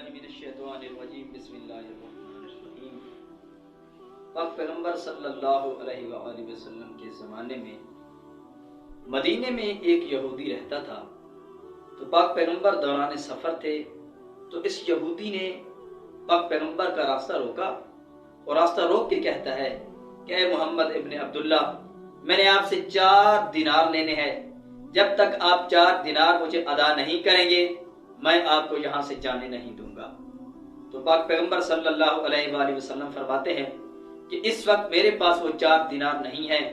من الشیطان الرجیم بسم اللہ الرحمن الرحیم۔ پاک پیغمبر صلی اللہ علیہ وآلہ وسلم کے زمانے میں مدینے میں ایک یہودی رہتا تھا۔ تو پاک پیغمبر دوران سفر تھے تو اس یہودی نے پاک پیغمبر کا راستہ روکا اور راستہ روک کے کہتا ہے کہ اے محمد ابن عبداللہ، میں نے آپ سے 4 دینار لینے ہیں، جب تک آپ 4 دینار مجھے ادا نہیں کریں گے میں آپ کو یہاں سے جانے نہیں دوں گا۔ تو پاک پیغمبر صلی اللہ علیہ وآلہ وسلم فرماتے ہیں کہ اس وقت میرے پاس وہ 4 دینار نہیں ہیں۔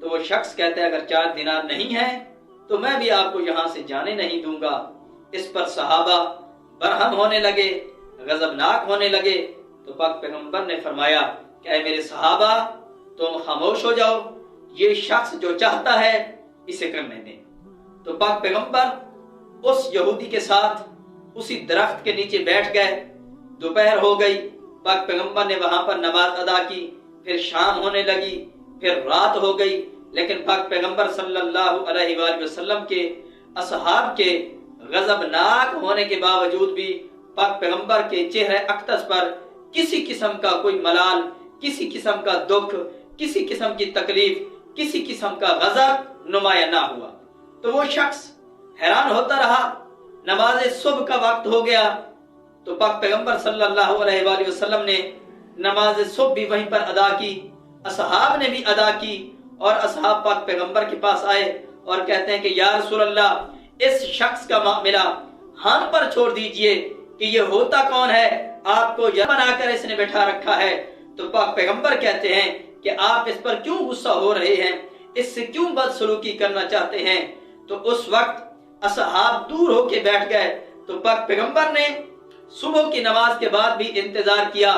تو وہ شخص کہتا ہے اگر 4 دینار نہیں ہیں تو میں بھی آپ کو یہاں سے جانے نہیں دوں گا۔ اس پر صحابہ برہم ہونے لگے، غضبناک ہونے لگے۔ تو پاک پیغمبر نے فرمایا کہ اے میرے صحابہ، تم خاموش ہو جاؤ، یہ شخص جو چاہتا ہے اسے کرنے دیں۔ تو پاک پیغمبر اس یہودی کے ساتھ اسی درخت کے نیچے بیٹھ گئے۔ دوپہر ہو گئی، پاک پیغمبر نے وہاں پر نماز ادا کی، پھر شام ہونے لگی، پھر رات ہو گئی، لیکن پاک پیغمبر صلی اللہ علیہ وآلہ وسلم کے اصحاب کے غضبناک ہونے کے باوجود بھی پاک پیغمبر کے چہرے اقدس پر کسی قسم کا کوئی ملال، کسی قسم کا دکھ، کسی قسم کی تکلیف، کسی قسم کا غضب نمایاں نہ ہوا۔ تو وہ شخص حیران ہوتا رہا۔ نماز صبح کا وقت ہو گیا تو پاک پیغمبر صلی اللہ علیہ وآلہ وسلم نے نماز صبح بھی وہیں پر ادا کی، اصحاب نے بھی ادا کی، اور اصحاب پاک پیغمبر کے پاس آئے اور کہتے ہیں کہ یا رسول اللہ، اس شخص کا معاملہ ہم پر چھوڑ دیجئے کہ یہ ہوتا کون ہے، آپ کو یہ بنا کر اس نے بٹھا رکھا ہے۔ تو پاک پیغمبر کہتے ہیں کہ آپ اس پر کیوں غصہ ہو رہے ہیں، اس سے کیوں بدسلوکی کرنا چاہتے ہیں۔ تو اس وقت اصحاب دور ہو کے بیٹھ گئے۔ تو پاک پیغمبر نے صبح کی نماز کے بعد بھی انتظار کیا۔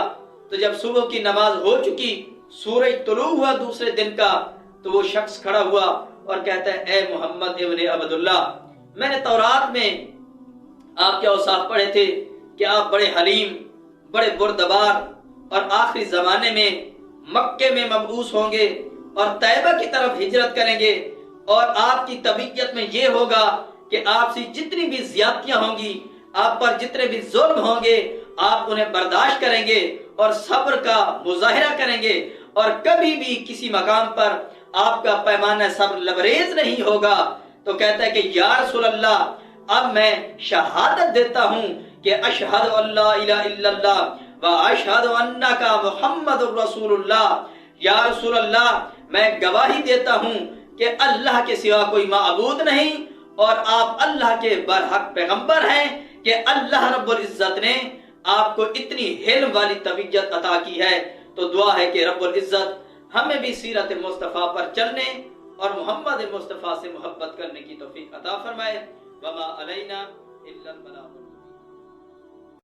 تو جب صبح کی نماز ہو چکی، سورج طلوع ہوا دوسرے دن کا، تو وہ شخص کھڑا ہوا اور کہتا ہے اے محمد ابن عبداللہ، میں نے تورات میں آپ کے اوصاف پڑھے تھے کہ آپ بڑے حلیم، بڑے بردبار، اور آخری زمانے میں مکے میں مبعوث ہوں گے اور طیبہ کی طرف ہجرت کریں گے، اور آپ کی طبیعت میں یہ ہوگا کہ آپ سے جتنی بھی زیادتیاں ہوں گی، آپ پر جتنے بھی ظلم ہوں گے، آپ انہیں برداشت کریں گے اور صبر کا مظاہرہ کریں گے، اور کبھی بھی کسی مقام پر آپ کا پیمانہ صبر لبریز نہیں ہوگا۔ تو کہتا ہے کہ یا رسول اللہ، اب میں شہادت دیتا ہوں کہ اشہد ان لا الہ الا اللہ و اشہد انک محمد رسول اللہ۔ یا رسول اللہ، میں گواہی دیتا ہوں کہ اللہ کے سوا کوئی معبود نہیں، اور آپ اللہ کے برحق پیغمبر ہیں، کہ اللہ رب العزت نے آپ کو اتنی حلم والی طبیعت عطا کی ہے۔ تو دعا ہے کہ رب العزت ہمیں بھی سیرت مصطفیٰ پر چلنے اور محمد مصطفیٰ سے محبت کرنے کی توفیق عطا فرمائے۔ وما علینا الا البلاغ۔